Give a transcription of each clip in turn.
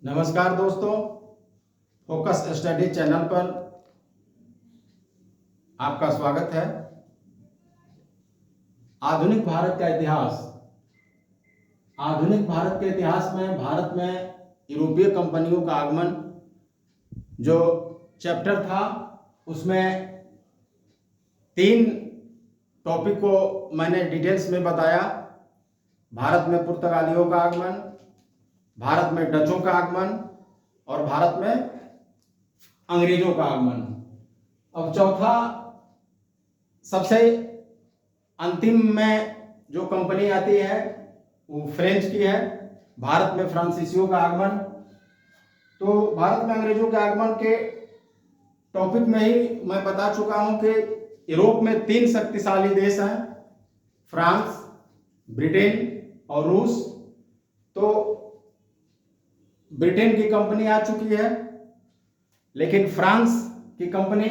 नमस्कार दोस्तों, focus study channel पर आपका स्वागत है। आधुनिक भारत का इतिहास। आधुनिक भारत के इतिहास में भारत में यूरोपीय कंपनियों का आगमन जो चैप्टर था, उसमें 3 टॉपिक को मैंने डिटेल्स में बताया। भारत में पुर्तगालियों का आगमन, भारत में डचों का आगमन और भारत में अंग्रेजों का आगमन। अब चौथा, सबसे अंतिम में जो कंपनी आती है वो फ्रेंच की है। भारत में फ्रांसीसियों का आगमन। तो भारत में अंग्रेजों के आगमन के टॉपिक में ही मैं बता चुका हूं कि यूरोप में 3 शक्तिशाली देश हैं, फ्रांस, ब्रिटेन और रूस। तो ब्रिटेन की कंपनी आ चुकी है, लेकिन फ्रांस की कंपनी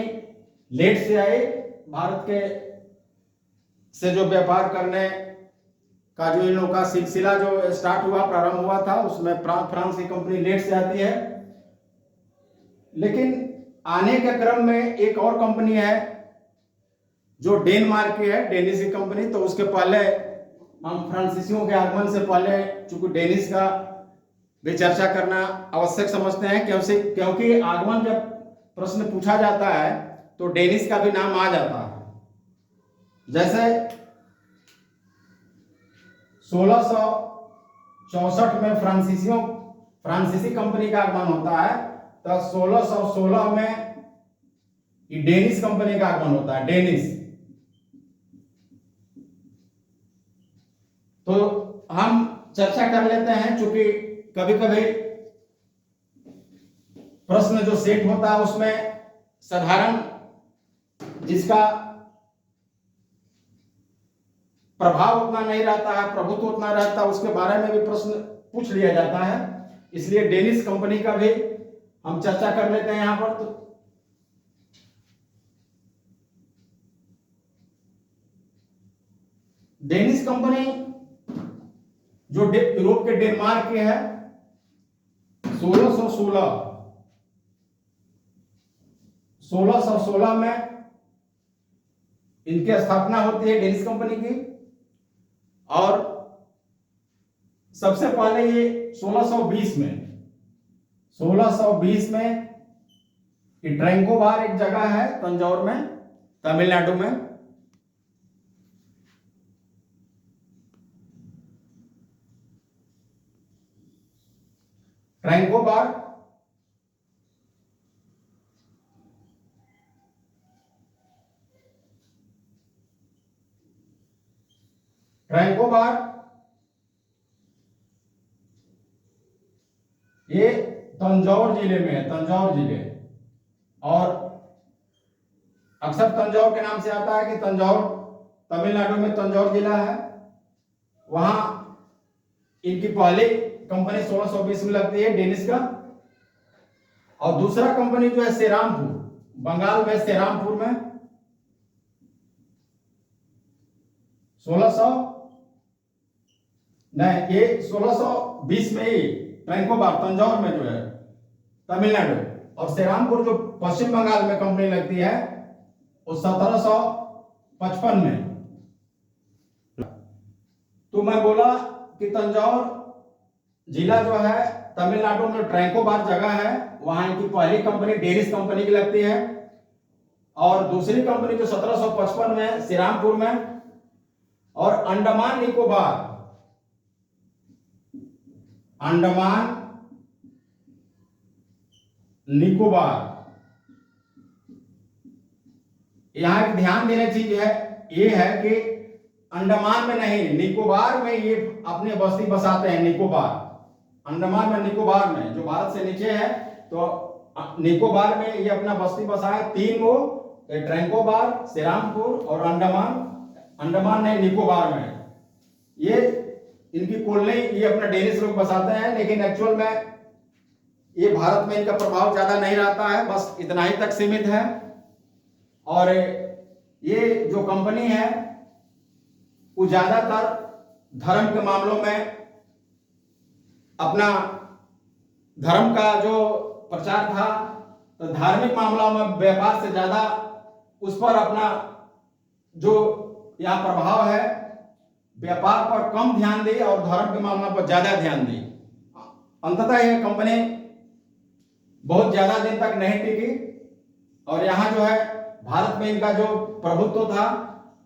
लेट से आई। भारत के से जो व्यापार करने का जो इन लोगों का सिलसिला जो स्टार्ट हुआ, प्रारंभ हुआ था, उसमें फ्रांस की कंपनी लेट से आती है। लेकिन आने के क्रम में एक और कंपनी है जो डेनमार्क की है, डेनिश की कंपनी। तो उसके पहले हम फ्रांसीसियों के आगमन से पहले चूंकि डेनिश का भी चर्चा करना आवश्यक समझते हैं, क्योंकि आगमन जब प्रश्न पूछा जाता है तो डेनिश का भी नाम आ जाता है। जैसे 1664 में फ्रांसीसी कंपनी का आगमन होता है, तो 1616 में डेनिश कंपनी का आगमन होता है, डेनिश। तो हम चर्चा कर लेते हैं, चूंकि कभी कभी प्रश्न जो सेट होता है उसमें साधारण जिसका प्रभाव उतना नहीं रहता है, प्रभुत्व उतना रहता है, उसके बारे में भी प्रश्न पूछ लिया जाता है। इसलिए डेनिश कंपनी का भी हम चर्चा कर लेते हैं यहां पर। तो डेनिश कंपनी जो यूरोप के डेनमार्क की है, 1616 में इनकी स्थापना होती है, डेनिश कंपनी की। और सबसे पहले ये 1620 में ट्रैंकोबार एक जगह है तंजौर में, तमिलनाडु में। ट्रैंकोबार ये तंजौर जिले में है, तंजौर जिले। और अक्सर तंजौर के नाम से आता है कि तंजौर तमिलनाडु में तंजौर जिला है। वहां इनकी पहली कंपनी 1620 में लगती है, डेनिश का। और दूसरा कंपनी जो है सेरामपुर, बंगाल में सेरामपुर में 1620 में ही ट्रैंकोबार तंजौर में जो है तमिलनाडु, और सेरामपुर जो पश्चिम बंगाल में कंपनी लगती है वो 1755 में। तो मैं बोला कि तंजौर जिला जो है तमिलनाडु में ट्रैंकोबार जगह है, वहां इनकी पहली कंपनी डेनिश कंपनी की लगती है। और दूसरी कंपनी जो 1755 में श्रीरामपुर में। और अंडमान निकोबार, यहां एक ध्यान देने चीज है, ये है कि अंडमान में नहीं, निकोबार में ये अपनी बस्ती बसाते हैं। निकोबार, अंडमान में, निकोबार में, जो भारत से नीचे है, तो निकोबार में ये अपना बस्ती बसाए। 3 वो, ट्रैंकोबार, श्रीरामपुर और अंडमान नहीं, निकोबार में। ये इनकी कॉलोनी, ये अपना डेनिश लोग बसाते हैं, लेकिन एक्चुअल में ये भारत में इनका प्रभाव ज्यादा नहीं रहता है, बस इतना ही तक सीमित है। और ये जो कंपनी है वो ज्यादातर धर्म के मामलों में अपना धर्म का जो प्रचार था, तो धार्मिक मामला में व्यापार से ज्यादा उस पर अपना जो यहाँ प्रभाव है, व्यापार पर कम ध्यान दी और धर्म के मामला पर ज्यादा ध्यान दी। अंततः यह कंपनी बहुत ज्यादा दिन तक नहीं टिकी और यहाँ जो है भारत में इनका जो प्रभुत्व था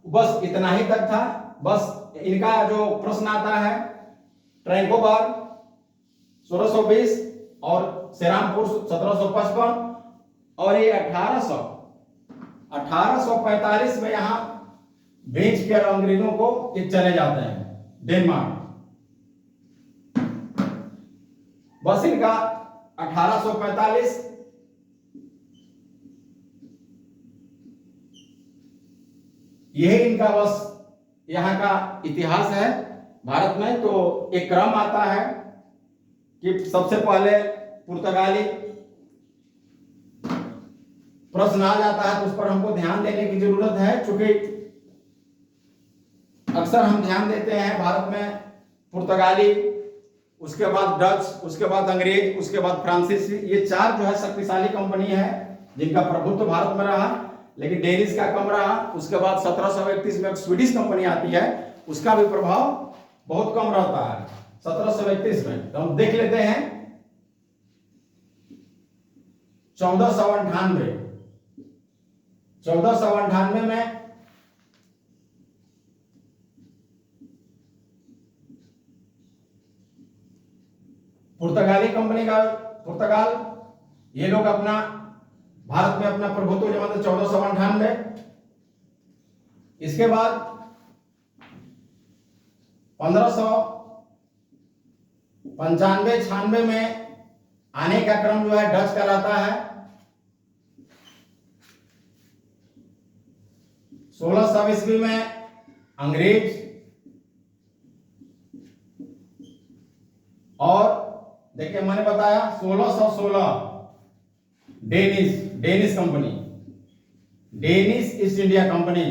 बस इतना ही तक था। बस इनका जो प्रश्न आता है, ट्रैंकोबार 1620 और श्रीरामपुर 1755 और ये 1845 में यहाँ बेच कर अंग्रेजों को ये चले जाते हैं डेनमार्क। बस इनका 1845 यही इनका बस यहाँ का इतिहास है भारत में। तो एक क्रम आता है कि सबसे पहले पुर्तगाली प्रश्न आ जाता है, तो उस पर हमको ध्यान देने की जरूरत है, क्योंकि अक्सर हम ध्यान देते हैं भारत में पुर्तगाली, उसके बाद डच, उसके बाद अंग्रेज, उसके बाद फ्रांसीसी, ये चार जो है शक्तिशाली कंपनी है जिनका प्रभुत्व भारत में रहा, लेकिन डेनिश का कम रहा। उसके बाद 1731 में एक स्वीडिश कंपनी आती है, उसका भी प्रभाव बहुत कम रहता है 1731 में। तो हम देख लेते हैं 1498 में पुर्तगाली कंपनी का पुर्तगाल ये लोग अपना भारत में अपना प्रभुत्व जमाते 1498। इसके बाद 1595-96 में आने का क्रम जो है डच कहलाता है। 1600 ईस्वी में अंग्रेज और देखिए मैंने बताया 1616 Danish company, Danish east India company.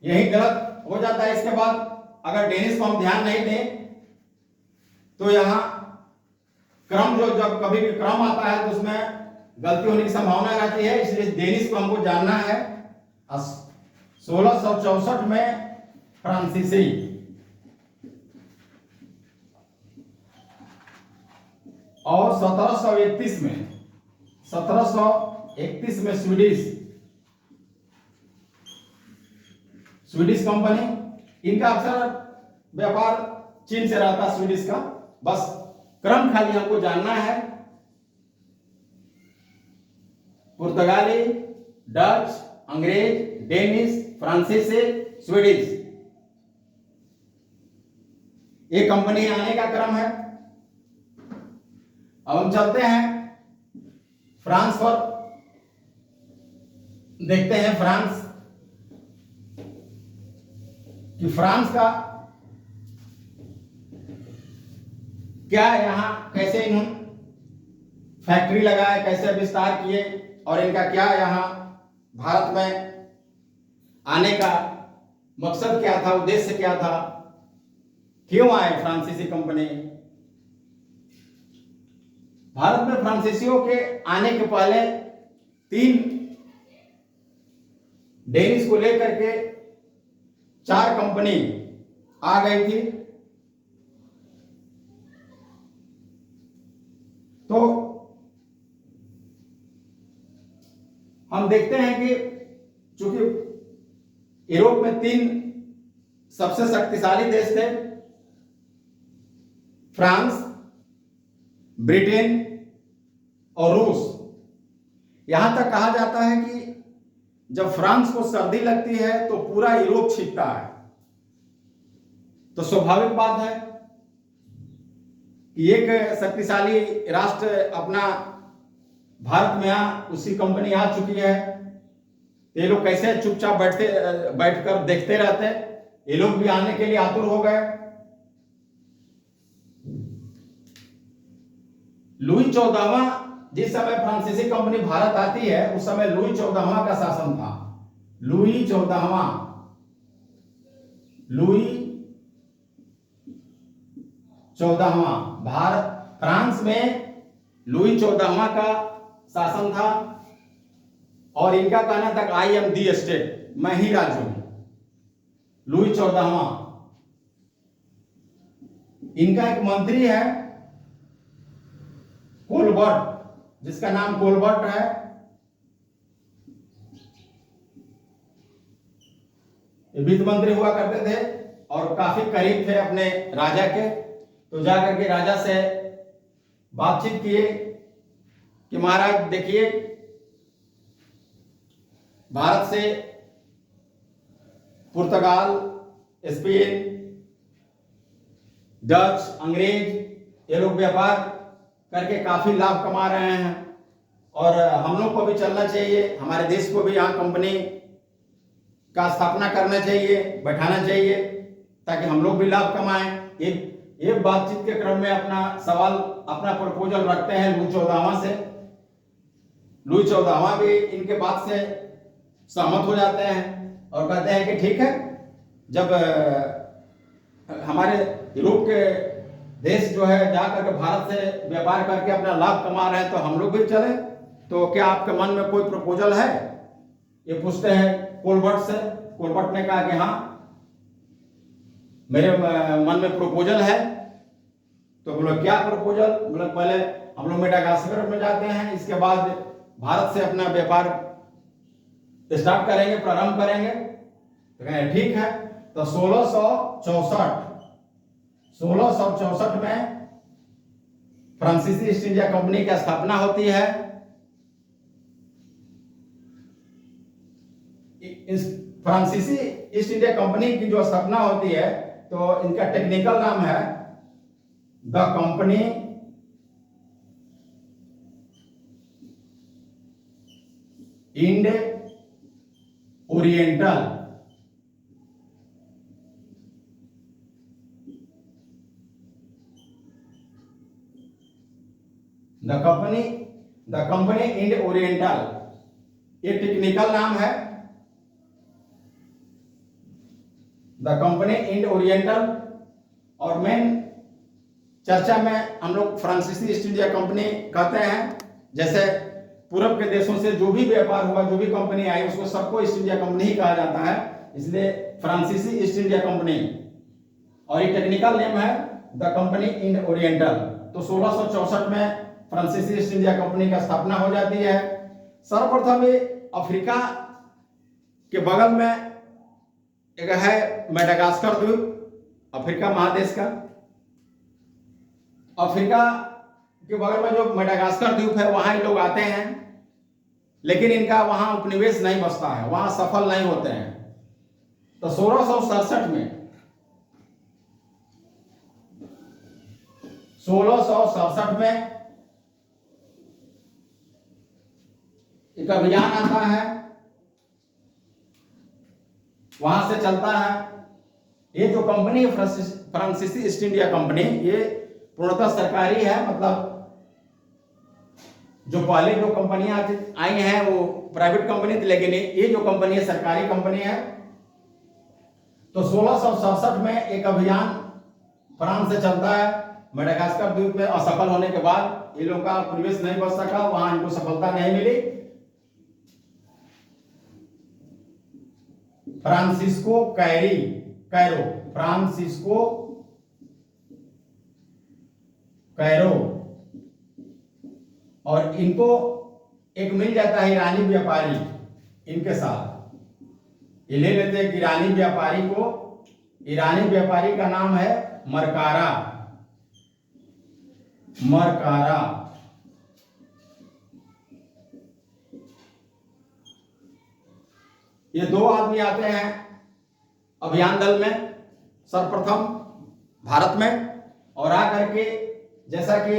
यही गलत हो जाता है। इसके बाद अगर डेनिश को हम ध्यान नहीं दें तो यहाँ क्रम जो जब कभी भी क्रम आता है तो उसमें गलती होने की संभावना रहती है, इसलिए डेनिश को हमको जानना है। 1664 में फ्रांसीसी और 1731 में स्वीडिश कंपनी। इनका अक्सर व्यापार चीन से रहता है, स्वीडिश का। बस क्रम खाली हमको जानना है। पुर्तगाली, डच, अंग्रेज, डेनिश, फ्रांसीसी, स्वीडिश, ये कंपनी आने का क्रम है। अब हम चलते हैं फ्रांस पर, देखते हैं फ्रांस कि फ्रांस का क्या यहाँ कैसे इन्होंने फैक्ट्री लगाए, कैसे विस्तार किए और इनका क्या यहाँ भारत में आने का मकसद क्या था, उद्देश्य क्या था, क्यों आए फ्रांसीसी कंपनी। भारत में फ्रांसीसियों के आने के पहले 3 डेनिश को लेकर के 4 कंपनी आ गई थी। तो हम देखते हैं कि चूंकि यूरोप में 3 सबसे शक्तिशाली देश थे, फ्रांस, ब्रिटेन और रूस। यहां तक कहा जाता है कि जब फ्रांस को सर्दी लगती है तो पूरा यूरोप छींकता है। तो स्वाभाविक बात है कि एक शक्तिशाली राष्ट्र अपना भारत में उसकी कंपनी आ चुकी है, ये लोग कैसे चुपचाप बैठकर देखते रहते, ये लोग भी आने के लिए आतुर हो गए। लुई 14वां जिस समय फ्रांसीसी कंपनी भारत आती है उस समय लुई 14वां का शासन था। लुई 14वां भारत फ्रांस में लुई 14वां का शासन था और इनका कहना था आई एम दी स्टेट, मैं ही राज्य हूं। लुई 14वां। इनका एक मंत्री है कोलबर्ट, जिसका नाम कोलबर्ट है। वित्त मंत्री हुआ करते थे और काफी करीब थे अपने राजा के। तो जाकर के राजा से बातचीत किए कि महाराज देखिए, भारत से पुर्तगाल, स्पेन, डच, अंग्रेज ये लोग व्यापार करके काफी लाभ कमा रहे हैं और हम लोग को भी चलना चाहिए, हमारे देश को भी यहाँ कंपनी का स्थापना करना चाहिए, बैठाना चाहिए ताकि हम लोग भी लाभ कमाएं। ये बातचीत के क्रम में अपना सवाल, अपना प्रपोजल रखते हैं लुई 14वां से। लुई 14वां भी इनके बात से सहमत हो जाते हैं और कहते हैं कि ठीक है, जब हमारे यूरोप के देश जो है जाकर के भारत से व्यापार करके अपना लाभ कमा रहे हैं तो हम लोग भी चले, तो क्या आपके मन में कोई प्रपोजल है? ये पूछते हैं कोलबर्ट से। कोलबर्ट ने कहा कि हाँ, मेरे मन में प्रपोजल है। तो बोले क्या प्रपोजल? बोले पहले हम लोग मेडागास्कर में जाते हैं, इसके बाद भारत से अपना व्यापार स्टार्ट करेंगे, प्रारंभ करेंगे। तो कहें ठीक है। तो 1664 में फ्रांसीसी ईस्ट इंडिया कंपनी की स्थापना होती है। इस फ्रांसीसी ईस्ट इंडिया कंपनी की जो स्थापना होती है तो इनका टेक्निकल नाम है the company Ind oriental. The company Ind oriental ये टेक्निकल नाम है। The company Ind oriental. और मेन चर्चा में हम लोग फ्रांसीसी ईस्ट इंडिया कंपनी कहते हैं। जैसे पूर्व के देशों से जो भी व्यापार हुआ, जो भी कंपनी आई, उसको सबको ईस्ट इंडिया कंपनी ही कहा जाता है, इसलिए फ्रांसीसी ईस्ट इंडिया कंपनी। और ये टेक्निकल नेम है द कंपनी इंड ओरिएंटल। तो 1664 में फ्रांसीसी ईस्ट इंडिया कंपनी का स्थापना हो जाती है। सर्वप्रथम ये अफ्रीका के बगल में एक है मेडागास्कर द्वीप, अफ्रीका महादेश का। अफ्रीका के बगल में जो मेडागास्कर द्वीप है वहां ये लोग आते हैं, लेकिन इनका वहां उपनिवेश नहीं बसता है, वहां सफल नहीं होते हैं। तो 1667 में एक अभियान आता है, वहां से चलता है। ये जो कंपनी फ्रांसीसी ईस्ट इंडिया कंपनी, ये पूर्णतः सरकारी है। मतलब जो पहले जो कंपनियां आई हैं वो प्राइवेट कंपनी थी, लेकिन ये जो कंपनी है सरकारी कंपनी है। तो 1667 में एक अभियान फ्रांस से चलता है मेडागास्कर द्वीप में। असफल होने के बाद ये लोग का उपनिवेश नहीं बच सका, वहां इनको सफलता नहीं मिली। फ्रांसिस्को कैरो और इनको एक मिल जाता है ईरानी व्यापारी, इनके साथ ये ले लेते हैं। ईरानी व्यापारी का नाम है मरकारा। ये दो आदमी आते हैं अभियान दल में सर्वप्रथम भारत में, और आकर के जैसा कि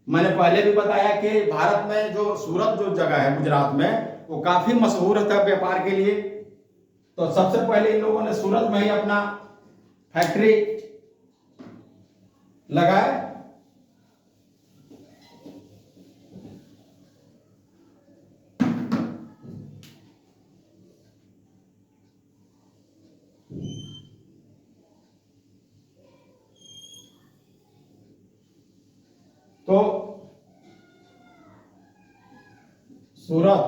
मैंने पहले भी बताया कि भारत में जो सूरत जो जगह है गुजरात में, वो काफी मशहूर था व्यापार के लिए। तो सबसे पहले इन लोगों ने सूरत में ही अपना फैक्ट्री लगाया। तो सूरत।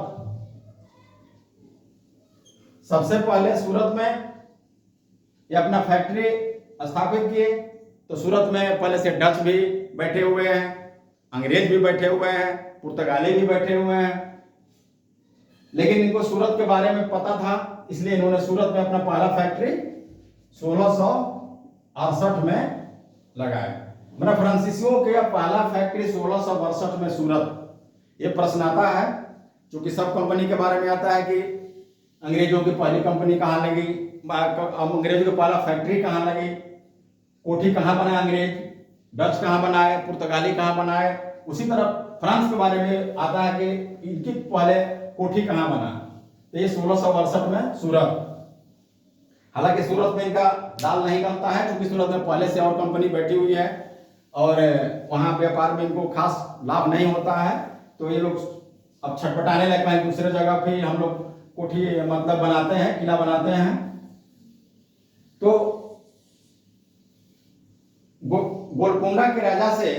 सबसे पहले सूरत में ये अपना फैक्ट्री स्थापित किए। तो सूरत में पहले से डच भी बैठे हुए हैं, अंग्रेज भी बैठे हुए हैं, पुर्तगाली भी बैठे हुए हैं, लेकिन इनको सूरत के बारे में पता था, इसलिए इन्होंने सूरत में अपना पहला फैक्ट्री 1668 में लगाया। मतलब फ्रांसीसियों के पहला फैक्ट्री 1662 में सूरत। ये प्रश्न आता है, क्योंकि सब कंपनी के बारे में आता है कि अंग्रेजों की पहली कंपनी कहाँ लगी, अंग्रेजों की पहला फैक्ट्री कहाँ लगी, कोठी कहाँ बनाए अंग्रेज, डच कहाँ बनाए, पुर्तगाली कहाँ बनाए। उसी तरह फ्रांस के बारे में आता है कि इनकी पहले कोठी कहाँ बना। तो ये 1662 में सूरत। हालांकि सूरत में इनका दाल नहीं बनता है, क्योंकि सूरत में पहले से और कंपनी बैठी हुई है और वहां व्यापार में इनको खास लाभ नहीं होता है। तो ये लोग अब छटपटाने लगते हैं, दूसरे जगह पे हम लोग कोठी मतलब बनाते हैं, किला बनाते हैं। तो गोलकुंडा के राजा से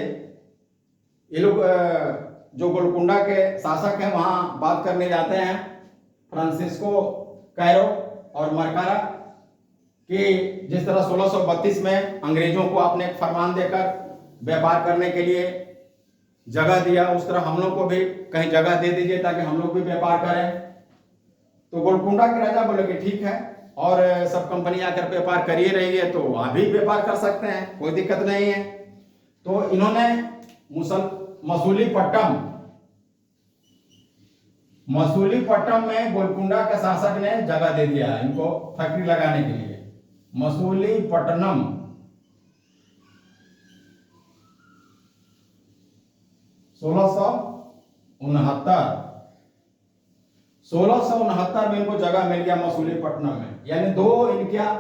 ये लोग, जो गोलकुंडा के शासक हैं, वहां बात करने जाते हैं फ्रांसिस्को कैरो और मरकारा कि जिस तरह 1632 में अंग्रेजों को आपने एक फरमान देकर व्यापार करने के लिए जगह दिया, उस तरह हम लोग को भी कहीं जगह दे दीजिए ताकि हम लोग भी व्यापार करें। तो गोलकुंडा के राजा बोले कि ठीक है, और सब कंपनी आकर व्यापार करिए रही है तो वहां भी व्यापार कर सकते हैं, कोई दिक्कत नहीं है। तो इन्होंने मसूलीपट्टम में गोलकुंडा के शासक ने जगह दे दिया इनको फैक्ट्री लगाने के लिए। मसूलीपट्टनम 1669 में इनको जगह मिल गया मसूलीपट्टनम में, यानी दो इनका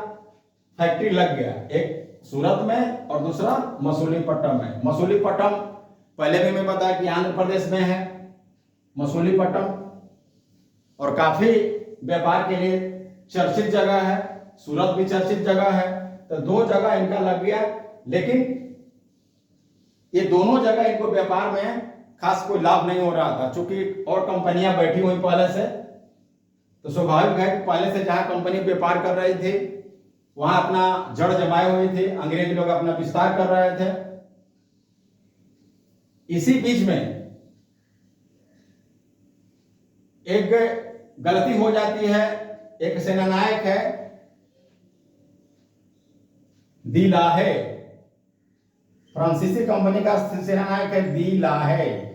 फैक्ट्री लग गया, एक सूरत में और दूसरा मसूलीपट्टनम में। मसूलीपट्टनम पहले भी मैं बताया कि आंध्र प्रदेश में है मसूलीपट्टनम, और काफी व्यापार के लिए चर्चित जगह है। सूरत भी चर्चित जगह है, तो दो जगह इनका लग गया। लेकिन ये दोनों जगह इनको व्यापार में खास कोई लाभ नहीं हो रहा था, क्योंकि और कंपनियां बैठी हुई पहले से। तो स्वाभाविक है कि पहले से जहां कंपनी व्यापार कर रही थी वहां अपना जड़ जमाए हुए थे, अंग्रेज लोग अपना विस्तार कर रहे थे। इसी बीच में एक गलती हो जाती है। एक सेनानायक है दी लाहे, फ्रांसीसी कंपनी का सेनानायक है दी लाहे।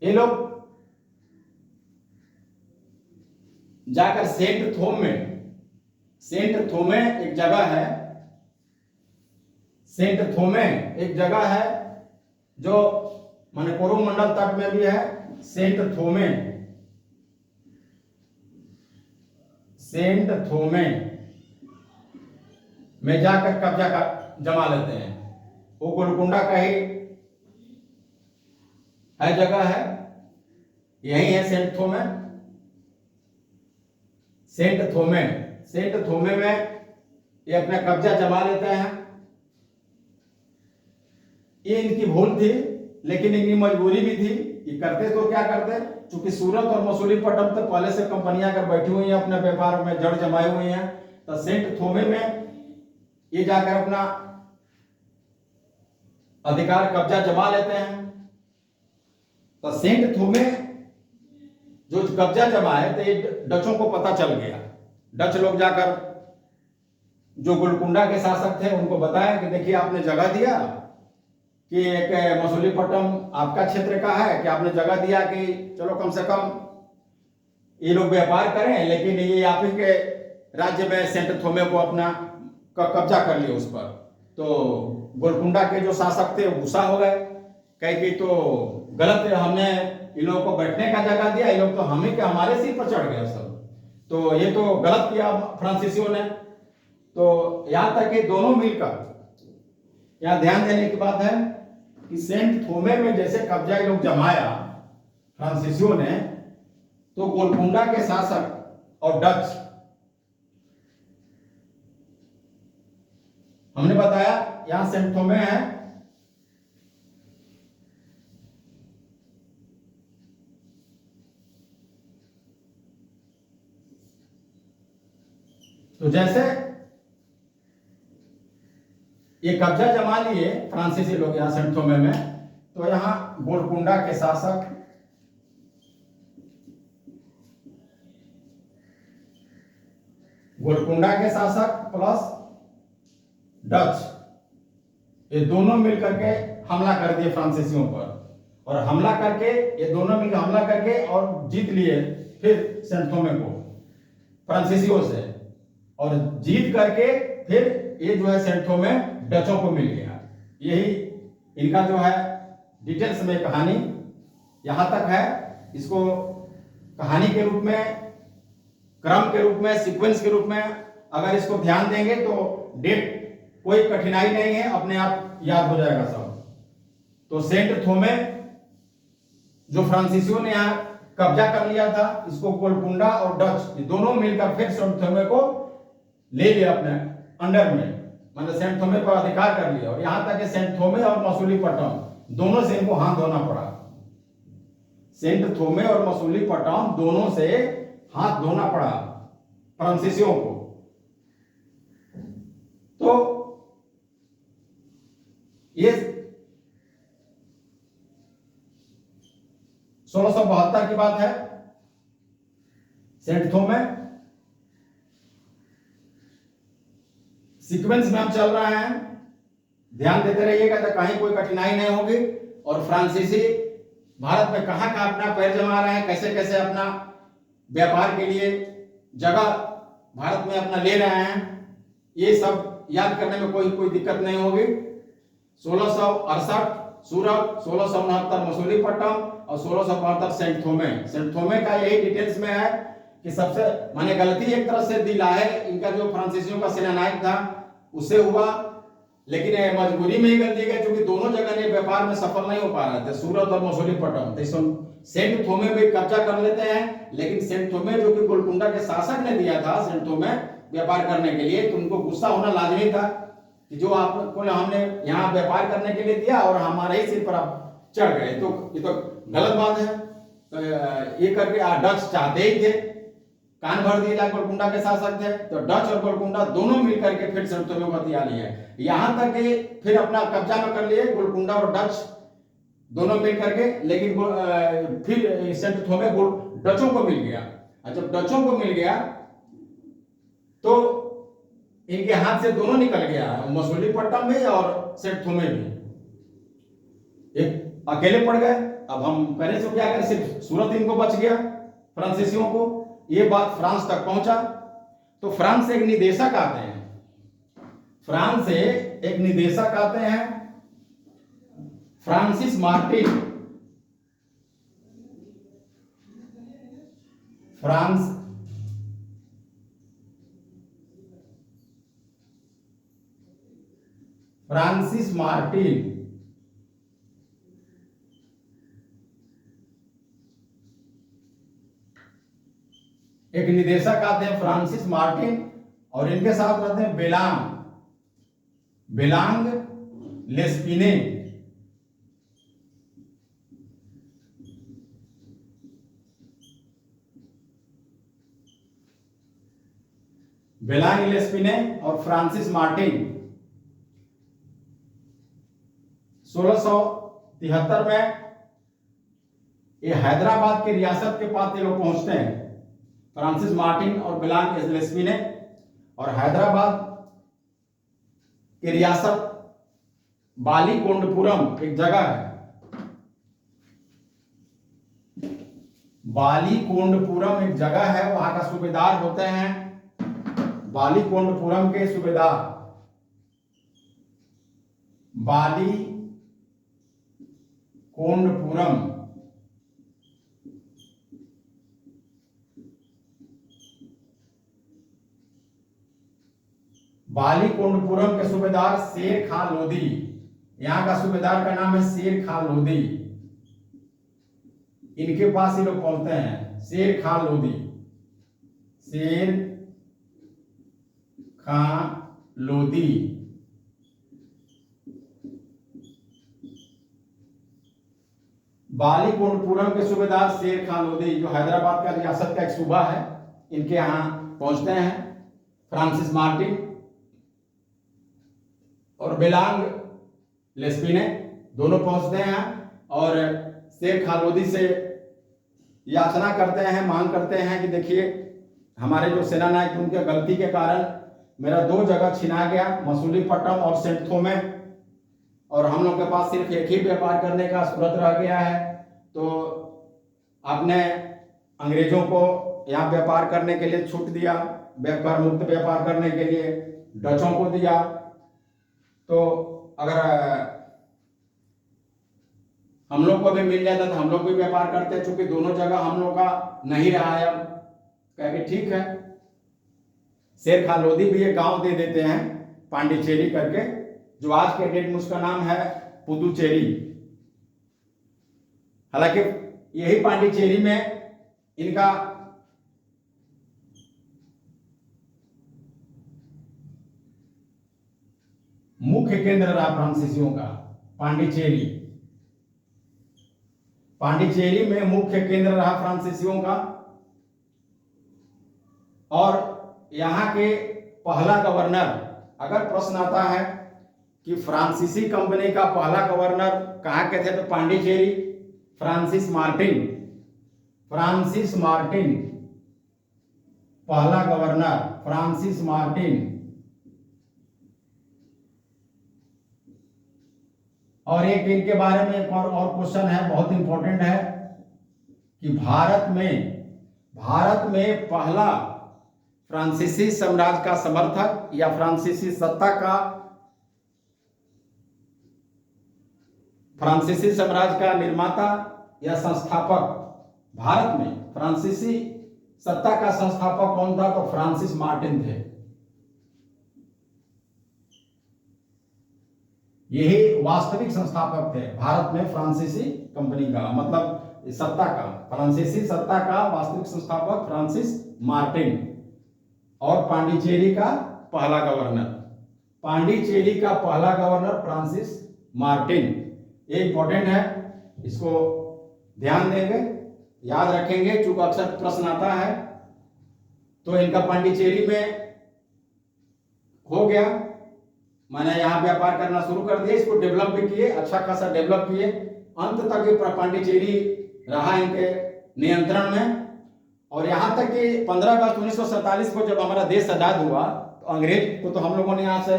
ये लोग जाकर सेंट थोमे एक जगह है, सेंट थोमे एक जगह है जो माने कोरोमंडल तट में भी है। सेंट थोमे में जाकर कब्जा जमा लेते हैं। वो गोलकुंडा का ही है जगह है, यही है सेंट थोमे में ये अपना कब्जा जमा लेते हैं। ये इनकी भूल थी, लेकिन इनकी मजबूरी भी थी। ये करते तो क्या करते, क्योंकि सूरत और मसूलीपट्टनम तो पहले से कंपनियां कर बैठी हुई हैं, अपने व्यापार में जड़ जमाई हुई हैं। तो सेंट थोमे में ये जाकर अपना अधिकार कब्जा जमा लेते हैं। तो सेंट थोमे जो कब्जा जमा है, तो ये डचों को पता चल गया। डच लोग जाकर जो गोलकुंडा के शासक थे उनको बताया कि देखिए आपने जगह दिया कि एक मसूलीपट्टनम आपका क्षेत्र का है, कि आपने जगह दिया कि चलो कम से कम ये लोग व्यापार करें, लेकिन ये आप ही के राज्य में सेंट थोमे को अपना कब्जा कर लिया उस पर। तो गोलकुंडा के जो शासक थे गुस्सा हो गए, कहे कि तो गलत है, हमने इन लोगों को बैठने का जगह दिया, ये लोग तो हमें के हमारे सिर पर चढ़ गए सब, तो ये तो गलत किया फ्रांसीसियों ने। तो यहां तक कि दोनों मिलकर, यहां ध्यान देने की बात है कि सेंट थोमे में जैसे कब्जा ये लोग जमाया फ्रांसीसियों ने, तो गोलकुंडा के शासक और डच, हमने बताया यहां सेंट थोमे है, तो जैसे ये कब्जा जमा लिए फ्रांसीसी लोग यहाँ सेंट थोमे में, तो यहाँ गोलकुंडा के शासक प्लस डच, ये दोनों मिलकर के हमला कर दिए फ्रांसीसियों पर, और हमला करके ये दोनों मिलकर हमला करके और जीत लिए फिर सेंट थोमे को फ्रांसीसियों से, और जीत करके फिर ये जो है सेंट थोमे डचों को मिल गया। यही इनका जो है डिटेल्स में कहानी यहां तक है। इसको कहानी के रूप में, क्रम के रूप में, सीक्वेंस के रूप में अगर इसको ध्यान देंगे तो डेट कोई कठिनाई नहीं है, अपने आप याद हो जाएगा सब। तो सेंट थोमे जो फ्रांसीसियों ने यहाँ कब्जा कर लिया था, इसको गोलकुंडा और डच दोनों मिलकर फिर सेंट थोमे को ले लिया अपने अंडर में, मतलब सेंट थोमे पर अधिकार कर लिया। और यहां तक कि सेंट थोमे और मसूलीपट्टनम दोनों से इनको हाथ धोना पड़ा। सेंट थोमे और मसूलीपट्टनम दोनों से हाथ धोना पड़ा फ्रांसीसियों को। तो ये 1672 की बात है। सेंट थोमे सीक्वेंस में हम चल रहे हैं, ध्यान देते रहिएगा तो कहीं कोई कठिनाई नहीं होगी। और फ्रांसीसी भारत में कहां कहां अपना पैर जमा रहे हैं, कैसे कैसे अपना व्यापार के लिए जगह भारत में अपना ले रहे हैं, ये सब याद करने में कोई दिक्कत नहीं होगी। 1668 सूरत, 1669 मसूलीपट्टनम और 1672 सेंट थोमे। सेंट थोमे का यही डिटेल्स में है कि सबसे माने गलती एक तरह से दिला है इनका, जो फ्रांसीसियों का सेनानायक था उससे हुआ, लेकिन मजबूरी में ही कर दी गई क्योंकि दोनों जगह ने व्यापार में सफल नहीं हो पा रहे थे, सूरत और मसूलीपट्टनम। तो सेंट थोमे में कब्जा कर लेते हैं, लेकिन सेंट थोमे जो कि गोलकुंडा के शासक ने दिया था सेंट थोमे व्यापार करने के लिए, तो उनको गुस्सा होना लाजमी था कि जो आपको हमने यहाँ व्यापार करने के लिए दिया और हमारे ही सिर पर आप चढ़ गए, तो ये तो गलत बात है। तो ये करके डच चाहते ही थे, कान भर दिए गोलकुंडा के शासक थे, तो डच और गोलकुंडा दोनों मिलकर के फिर सेंट थोमे को हथिया लिया। यहां तक कि फिर अपना कब्जा में कर लिए गोलकुंडा और डच दोनों मिलकर के, लेकिन फिर सेंट थोमे डचों को मिल गया। और जब डचों को मिल गया तो इनके हाथ से दोनों निकल गया, मसूलीपट्टनम में और सेंट थोमे में, एक अकेले पड़ गए। अब हम करें तो क्या करें, सिर्फ सूरत इनको बच गया फ्रांसीसियों को। ये बात फ्रांस तक पहुंचा तो फ्रांस से एक निदेशक आते हैं, फ्रांस से एक निदेशक आते हैं फ्रांसिस मार्टिन। फ्रांसिस मार्टिन एक निदेशक आते हैं फ्रांसिस मार्टिन, और इनके साथ रहते हैं बेलांग लेस्पिने। बेलांग लेस्पिने और फ्रांसिस मार्टिन 1673 में ये हैदराबाद की रियासत के पास ये लोग पहुंचते हैं, फ्रांसिस मार्टिन और बेलांग लेस्पिने, और हैदराबाद की रियासत बालीकोंडपुरम एक जगह है, बालीकोंडपुरम एक जगह है, वहां का सूबेदार होते हैं बालीकोंडपुरम के सूबेदार बालीकोंडपुरम के सूबेदार शेर खान लोधी। यहां का सूबेदार का नाम है शेर खान लोधी। इनके पास ये लोग पहुंचते हैं, शेर खान लोधी। बालीकोंडपुरम के सूबेदार शेर खान लोधी, जो हैदराबाद का रियासत का एक सूबा है, इनके यहाँ पहुंचते हैं फ्रांसिस मार्टिन और बेलांग लेस्पिने दोनों पहुंचते हैं और शेर खालोदी से याचना करते हैं, मांग करते हैं कि देखिए हमारे जो सेना नायक उनके गलती के कारण मेरा 2 जगह छिना गया, मसूलीपट्टनम और सेंट थोमे, और हम लोग के पास सिर्फ एक ही व्यापार करने का सूरत रह गया है। तो आपने अंग्रेजों को यहाँ व्यापार करने के लिए छूट दिया, व्यापार मुक्त व्यापार करने के लिए डचों को दिया। तो अगर हम लोग को भी मिल जाता तो हम लोग भी व्यापार करते, चूंकि दोनों जगह हम लोग का नहीं रहा है। अब कह के ठीक है, शेर खालोदी भी एक गांव दे देते हैं पांडिचेरी करके, जो आज के डेट में उसका नाम है पुदुचेरी। हालांकि यही पांडिचेरी में इनका मुख्य केंद्र रहा फ्रांसीसियों का। पांडिचेरी में मुख्य केंद्र रहा फ्रांसीसियों का, और यहाँ के पहला गवर्नर, अगर प्रश्न आता है कि फ्रांसीसी कंपनी का पहला गवर्नर कहाँ के थे, तो पांडिचेरी, फ्रांसिस मार्टिन पहला गवर्नर, फ्रांसिस मार्टिन। और एक इनके बारे में एक और क्वेश्चन है, बहुत इंपॉर्टेंट है, कि भारत में पहला फ्रांसीसी साम्राज्य का समर्थक या फ्रांसीसी सत्ता का, फ्रांसीसी साम्राज्य का निर्माता या संस्थापक, भारत में फ्रांसीसी सत्ता का संस्थापक कौन था, तो फ्रांसिस मार्टिन थे। यही वास्तविक संस्थापक थे भारत में फ्रांसीसी कंपनी का, मतलब सत्ता का, फ्रांसीसी सत्ता का वास्तविक संस्थापक फ्रांसिस मार्टिन। और पांडिचेरी का पहला गवर्नर फ्रांसिस मार्टिन। ये इंपॉर्टेंट है, इसको ध्यान देंगे, याद रखेंगे, चूंकि अक्सर प्रश्न आता है। तो इनका पांडिचेरी में हो गया, मैंने यहाँ व्यापार करना शुरू कर दिया, इसको डेवलप भी किए, अच्छा खासा डेवलप किए, अंत तक पांडिचेरी रहा इनके नियंत्रण में। और यहाँ तक कि 15 अगस्त 1947 को जब हमारा देश आजाद हुआ, तो अंग्रेज को तो हम लोगों ने यहाँ से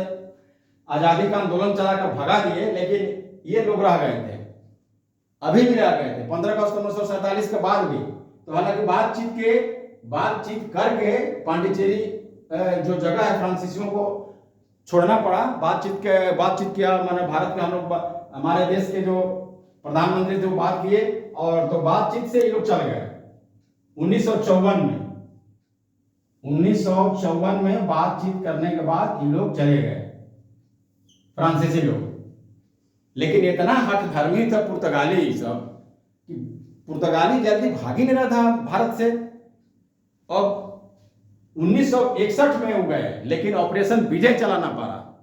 आजादी का आंदोलन चलाकर भगा दिए, लेकिन ये लोग रह गए थे, अभी भी रह गए थे 15 अगस्त 1947 के बाद भी। तो हालांकि बातचीत करके पांडिचेरी जो जगह है फ्रांसीसियों को छोड़ना पड़ा, बातचीत किया, मैंने भारत के हम लोग, हमारे देश के जो प्रधानमंत्री थे वो बात किए, और तो बातचीत से ये लोग चल गए 1954 में बातचीत करने के बाद ये लोग चले गए फ्रांसीसी लोग। लेकिन इतना हठधर्मी था पुर्तगाली सब कि पुर्तगाली जल्दी भाग ही नहीं रहा था भारत से। अब 1961 में हो गए, लेकिन ऑपरेशन विजय चला ना पारा।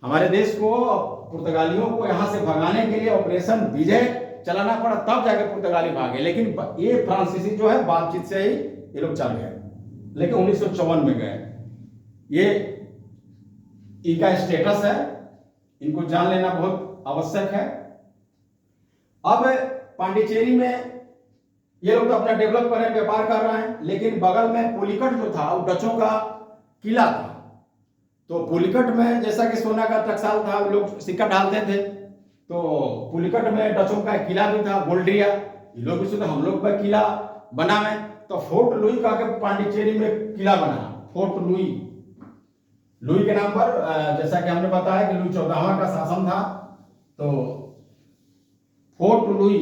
हमारे देश को पुर्तगालियों को यहां से भगाने के लिए ऑपरेशन विजय चलाना पड़ा, तब जाके पुर्तगाली भागे। लेकिन ये फ्रांसीसी जो है बातचीत से ही ये लोग चल गए, लेकिन 1954 में गए। ये इनका स्टेटस है, इनको जान लेना बहुत आवश्यक है। अब पांडिचेरी में ये लोग तो अपना डेवलप कर रहे हैं, व्यापार कर रहे हैं, लेकिन बगल में पुलिकट जो था वो डचों का किला था। तो पुलिकट में जैसा कि सोना का टकसाल था, लोग सिक्का डालते थे, तो पुलिकट में डचों का किला भी था, गोल्ड्रिया। ये लोग भी सोचते हम लोग का किला बना है, तो फोर्ट लुई का के पांडिचेरी में किला बना, फोर्ट लुई के नाम पर। जैसा कि हमने बताया कि लुई 14वां का शासन था, तो फोर्ट लुई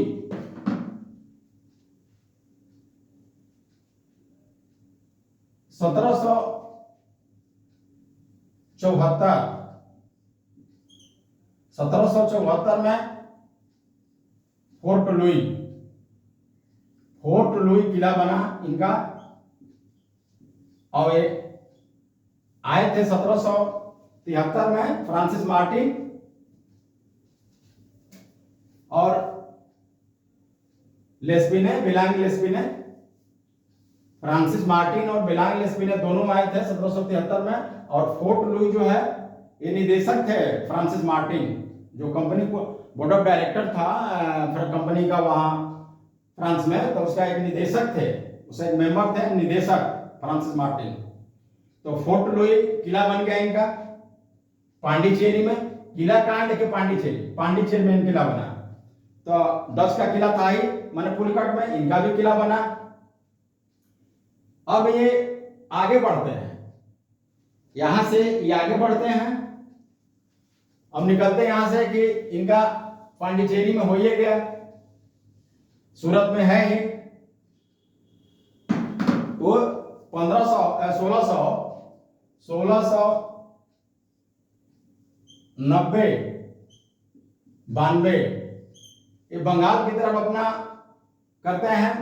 1774 में फोर्ट लुई किला बना इनका। और ये आए थे 1773 में फ्रांसिस मार्टिन और बिलांग लेस्पिने फ्रांसिस मार्टिन और बेलांग लेस्पिने दोनों आए थे 1773 में। और फोर्ट लुई जो है ये निदेशक थे फ्रांसिस मार्टिन, जो कंपनी को बोर्ड ऑफ डायरेक्टर था फिर कंपनी का वहाँ फ्रांस में, तो उसका एक निदेशक थे, उसका एक मेंबर थे निदेशक फ्रांसिस मार्टिन। तो फोर्ट लुई किला बन गया इनका पांडिचेरी में। किला कहाँ देखे? पांडिचेरी में किला बना। तो डच का किला था ही माने पुलिकट में, इनका भी किला बना। अब ये आगे बढ़ते हैं, यहां से ये आगे बढ़ते हैं। अब निकलते यहां से कि इनका पांडिचेरी में हो ही गया, सूरत में है ही। तो 1690 92 ये बंगाल की तरफ अपना करते हैं,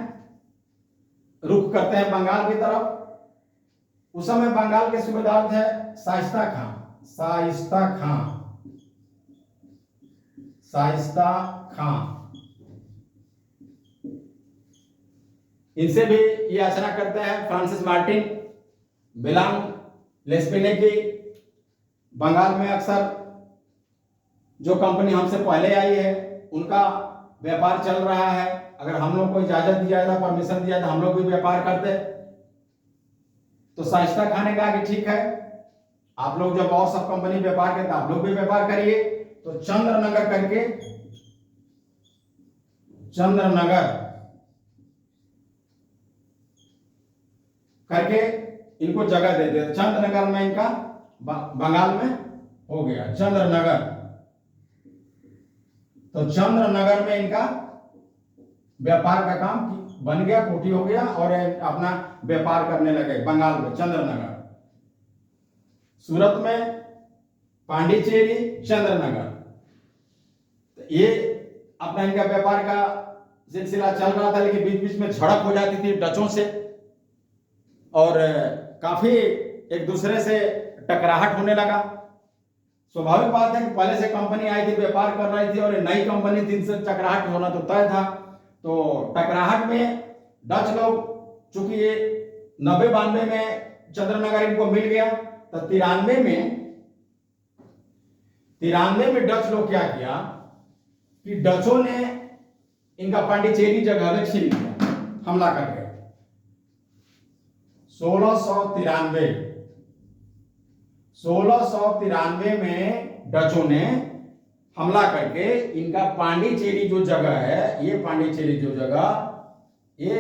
रुख करते हैं बंगाल की तरफ। उस समय बंगाल के सूबेदार थे शाइस्ता खां। इनसे भी ये याचना करते हैं फ्रांसिस मार्टिन, बेलांग लेस्पिने की। बंगाल में अक्सर जो कंपनी हमसे पहले आई है उनका व्यापार चल रहा है, अगर हम लोग को इजाजत दी जाए, परमिशन दिया तो हम लोग भी व्यापार करते। तो शाइस्ता खां ने कहा कि ठीक है, आप लोग जब और सब कंपनी व्यापार करते आप लोग भी व्यापार करिए। तो चंद्रनगर करके इनको जगह दे दिया। चंद्रनगर में इनका बंगाल में हो गया चंद्रनगर। तो चंद्रनगर में इनका व्यापार का काम बन गया, कोठी हो गया और अपना व्यापार करने लगे बंगाल में चंद्रनगर। सूरत में पांडिचेरी, चंद्रनगर, तो ये अपना इनका व्यापार का सिलसिला चल रहा था। लेकिन बीच बीच में झड़प हो जाती थी डचों से और काफी एक दूसरे से टकराहट होने लगा। स्वाभाविक बात है कि पहले से कंपनी आई थी, व्यापार कर रही थी और नई कंपनी थी, इनसे टकराहट होना तो तय था। तो टकराहट में डच लोग, चूंकि ये 90-92 में चंद्रनगर इनको मिल गया, तो 93 में डच लोग क्या किया कि डचों ने इनका पांडिचेरी जगह में छीन लिया हमला करके। 1693 में डचों ने हमला करके इनका पांडिचेरी जो जगह है, ये पांडिचेरी जो जगह ये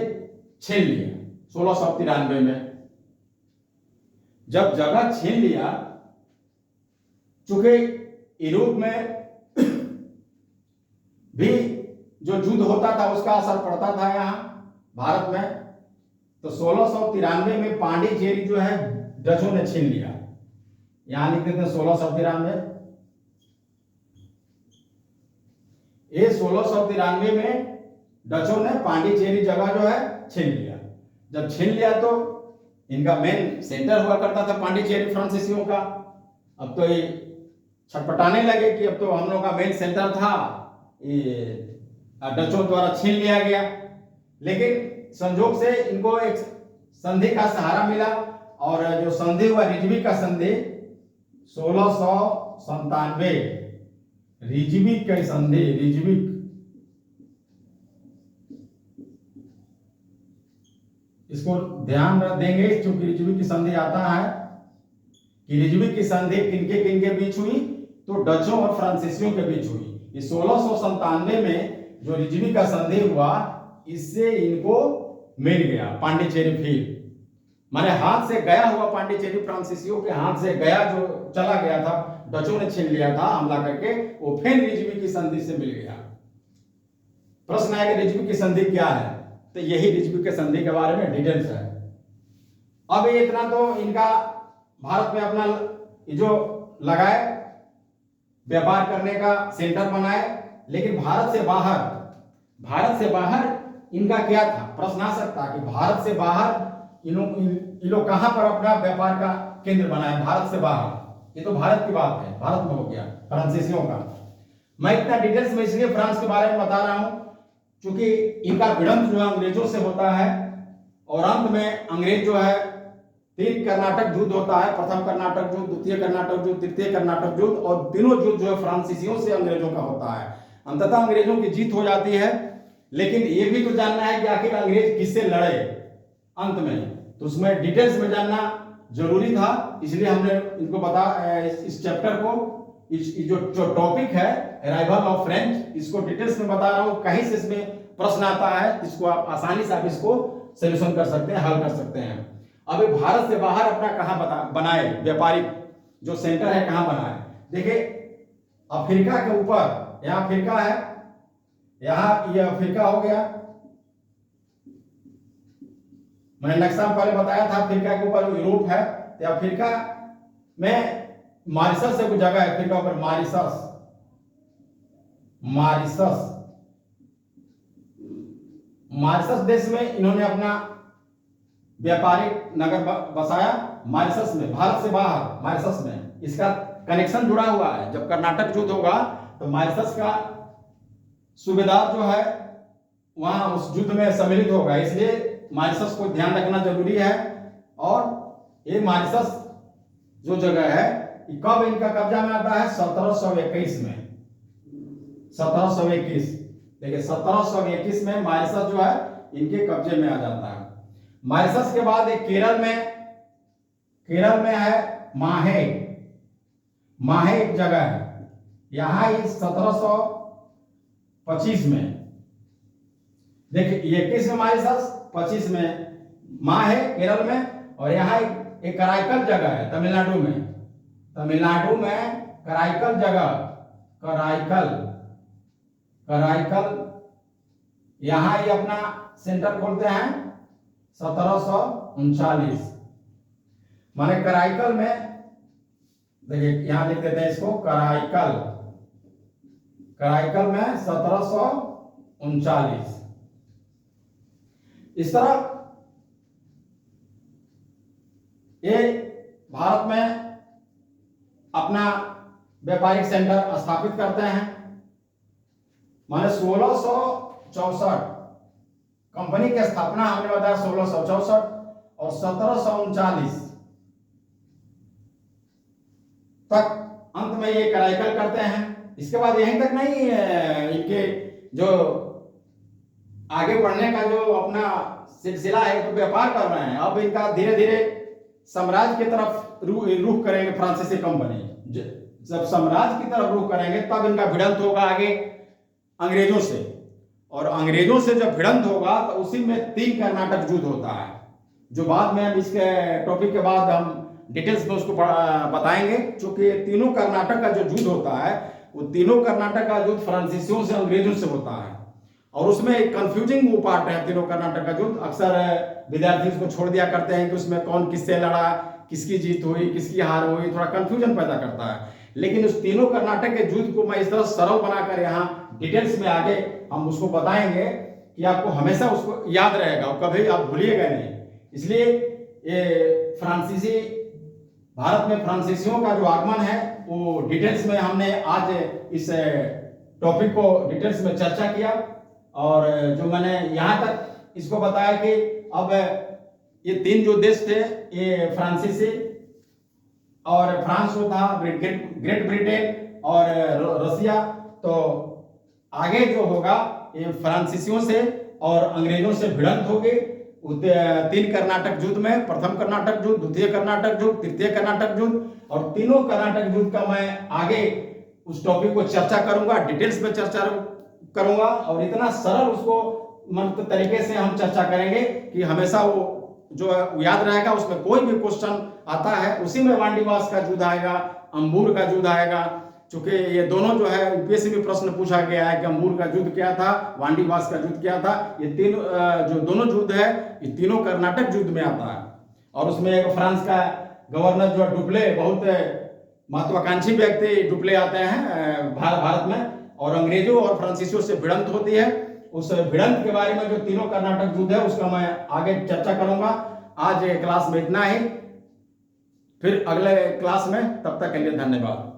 छीन लिया 1693 में। जब जगह छीन लिया, चूंकि यूरोप में भी जो युद्ध होता था उसका असर पड़ता था यहाँ भारत में, तो 1693 में पांडिचेरी जो है डचों ने छीन लिया। यहां लिख देते हैं 1693। ये 1693 में डचों ने पांडिचेरी जगह जो है छीन लिया। जब छीन लिया तो इनका मेन सेंटर हुआ करता था पांडिचेरी फ्रांसीसियों का। अब तो ये छटपटाने लगे कि अब तो हम लोग का मेन सेंटर था ये डचों द्वारा छीन लिया गया। लेकिन संजोग से इनको एक संधि का सहारा मिला और जो संधि हुआ रिजविक का संधि 1697, रिजविक की संधि, रिजविक इसको ध्यान देंगे क्योंकि रिजविक की संधि आता है कि रिजविक की संधि किनके किनके बीच हुई, तो डचों और फ्रांसीसियों के बीच हुई। 1697 में जो रिजविक का संधि हुआ, इससे इनको मिल गया पांडिचेरी फील्ड, माने हाथ से गया हुआ पांडिचेरी फ्रांसीसियों के हाथ से गया, जो चला गया था, डचों ने छीन लिया था हमला करके, वो फिर रिजविक की संधि से मिल गया। प्रश्न है कि रिजविक की संधि क्या है, तो यही रिजविक की संधि के बारे में डिटेल्स है। अब ये इतना तो इनका भारत में अपना जो लगाए व्यापार करने का सेंटर बनाए, लेकिन भारत से बाहर इनका क्या था? प्रश्न आ सकता है कि भारत से बाहर इन लोग कहां पर अपना व्यापार का केंद्र बनाए? भारत से बाहर, ये तो भारत की बात है, भारत में हो गया फ्रांसीसियों का। मैं इतना डिटेल्स में इसलिए फ्रांस के बारे में बता रहा हूं क्योंकि इनका भिड़ंत जो अंग्रेजों से होता है और अंत में अंग्रेज जो है 3 कर्नाटक युद्ध होता है, प्रथम कर्नाटक युद्ध, द्वितीय कर्नाटक युद्ध, तृतीय कर्नाटक युद्ध, और तीनों युद्ध जो है फ्रांसीसियों से अंग्रेजों का होता है। अंततः अंग्रेजों की जीत हो जाती है। लेकिन ये भी तो जानना है कि आखिर अंग्रेज किससे लड़े अंत में, तो उसमें डिटेल्स में जानना जरूरी था, इसलिए हमने इनको इस चैप्टर को, इस जो टॉपिक है अराइवल ऑफ फ्रेंच, इसको डिटेल्स में बता रहा हूँ। कहीं से इसमें प्रश्न आता है इसको आप आसानी से आप इसको सोल्यूशन कर सकते हैं, हल कर सकते हैं। अब भारत से बाहर अपना कहाँ बनाए व्यापारिक जो सेंटर है, कहाँ बनाए? देखिए अफ्रीका के ऊपर, यहाँ अफ्रीका है, यहाँ ये अफ्रीका हो गया, मैंने नक्शा में पहले बताया था। अफ्रीका के ऊपर यूरोप है, तो अफ्रीका में मॉरिशस से कुछ जगह है अफ्रीका ऊपर, मॉरिशस देश में इन्होंने अपना व्यापारिक नगर बसाया। मॉरिशस में, भारत से बाहर मॉरिशस में इसका कनेक्शन जुड़ा हुआ है। जब कर्नाटक युद्ध होगा तो मॉरिशस का सूबेदार जो है वहां उस युद्ध में सम्मिलित होगा, इसलिए मॉरिशस को ध्यान रखना जरूरी है। और ये मॉरिशस जो जगह है, कब इनका कब्जा में आता है? 1721 में, 1721। देखिए 1721 में मॉरिशस जो है इनके कब्जे में आ जाता है। मॉरिशस के बाद एक केरल में है माहे एक जगह है, यहां 1725 में। देखिए 21 में मॉरिशस, 25 में माहे केरल में, और यहाँ एक कराईकल जगह है तमिलनाडु में कराईकल जगह, कराईकल यहां ये अपना सेंटर खोलते हैं 1739। माने कराईकल में, देखिए यहां लिख देते हैं इसको कराईकल में 1739। इस तरह ये भारत में अपना व्यापारिक सेंटर स्थापित करते हैं। माने 1664 कंपनी की स्थापना हमने बताया 1664, और 1739 तक अंत में ये कराईकल करते हैं। इसके बाद यहीं तक नहीं, इनके जो आगे बढ़ने का जो अपना सिलसिला है, तो व्यापार कर रहे हैं। अब इनका धीरे धीरे साम्राज्य की तरफ रुख करेंगे फ्रांसीसी कंपनी। जब साम्राज्य की तरफ रुख करेंगे तब इनका भिड़ंत होगा आगे अंग्रेजों से, और अंग्रेजों से जब भिड़ंत होगा तो उसी में 3 कर्नाटक युद्ध होता है, जो बाद में हम इसके टॉपिक के बाद हम डिटेल्स में उसको बताएंगे। क्योंकि तीनों कर्नाटक का जो युद्ध होता है, वो तीनों कर्नाटक का युद्ध फ्रांसीसियों से अंग्रेजों से होता है, और उसमें एक कंफ्यूजिंग वो पार्ट है तीनों कर्नाटक का युद्ध। अक्सर विद्यार्थी उसको छोड़ दिया करते हैं कि उसमें कौन किससे लड़ा, किसकी जीत हुई, किसकी हार हुई, थोड़ा कंफ्यूजन पैदा करता है। लेकिन उस तीनों कर्नाटक के युद्ध को मैं इस तरह सरल बनाकर यहाँ डिटेल्स में आगे हम उसको बताएंगे कि आपको हमेशा उसको याद रहेगा और कभी आप भूलिएगा नहीं। इसलिए ये भारत में फ्रांसीसियों का जो आगमन है वो डिटेल्स में हमने आज इस टॉपिक को डिटेल्स में चर्चा किया। और जो मैंने यहाँ तक इसको बताया कि अब ये 3 जो देश थे, ये फ्रांसीसी और फ्रांस जो था, ग्रेट ब्रिटेन और रसिया, तो आगे जो होगा ये फ्रांसीसियों से और अंग्रेजों से भिड़ंत होगी 3 कर्नाटक युद्ध में। प्रथम कर्नाटक युद्ध, द्वितीय कर्नाटक युद्ध, तृतीय कर्नाटक युद्ध, और तीनों कर्नाटक युद्ध का मैं आगे उस टॉपिक को चर्चा करूंगा, डिटेल्स में चर्चा करूंगा, और इतना सरल उसको मंत्र तरीके से हम चर्चा करेंगे कि हमेशा वो जो याद रहेगा। उसमें कोई भी क्वेश्चन आता है उसी में वांडीवास का युद्ध आएगा, अंबूर का युद्ध आएगा। चूंकि ये दोनों जो है यूपीएससी में प्रश्न पूछा गया है कि अंबूर का युद्ध क्या था, वांडीवास का युद्ध क्या था। ये 3 जो दोनों युद्ध है, ये तीनों कर्नाटक युद्ध में आता है। और उसमें एक फ्रांस का गवर्नर जो डुप्ले, बहुत महत्वाकांक्षी व्यक्ति डुप्ले आते हैं भारत में, और अंग्रेजों और फ्रांसीसियों से भिड़ंत होती है। उस भिड़ंत के बारे में जो तीनों कर्नाटक युद्ध है उसका मैं आगे चर्चा करूंगा। आज क्लास में इतना ही, फिर अगले क्लास में, तब तक के लिए धन्यवाद।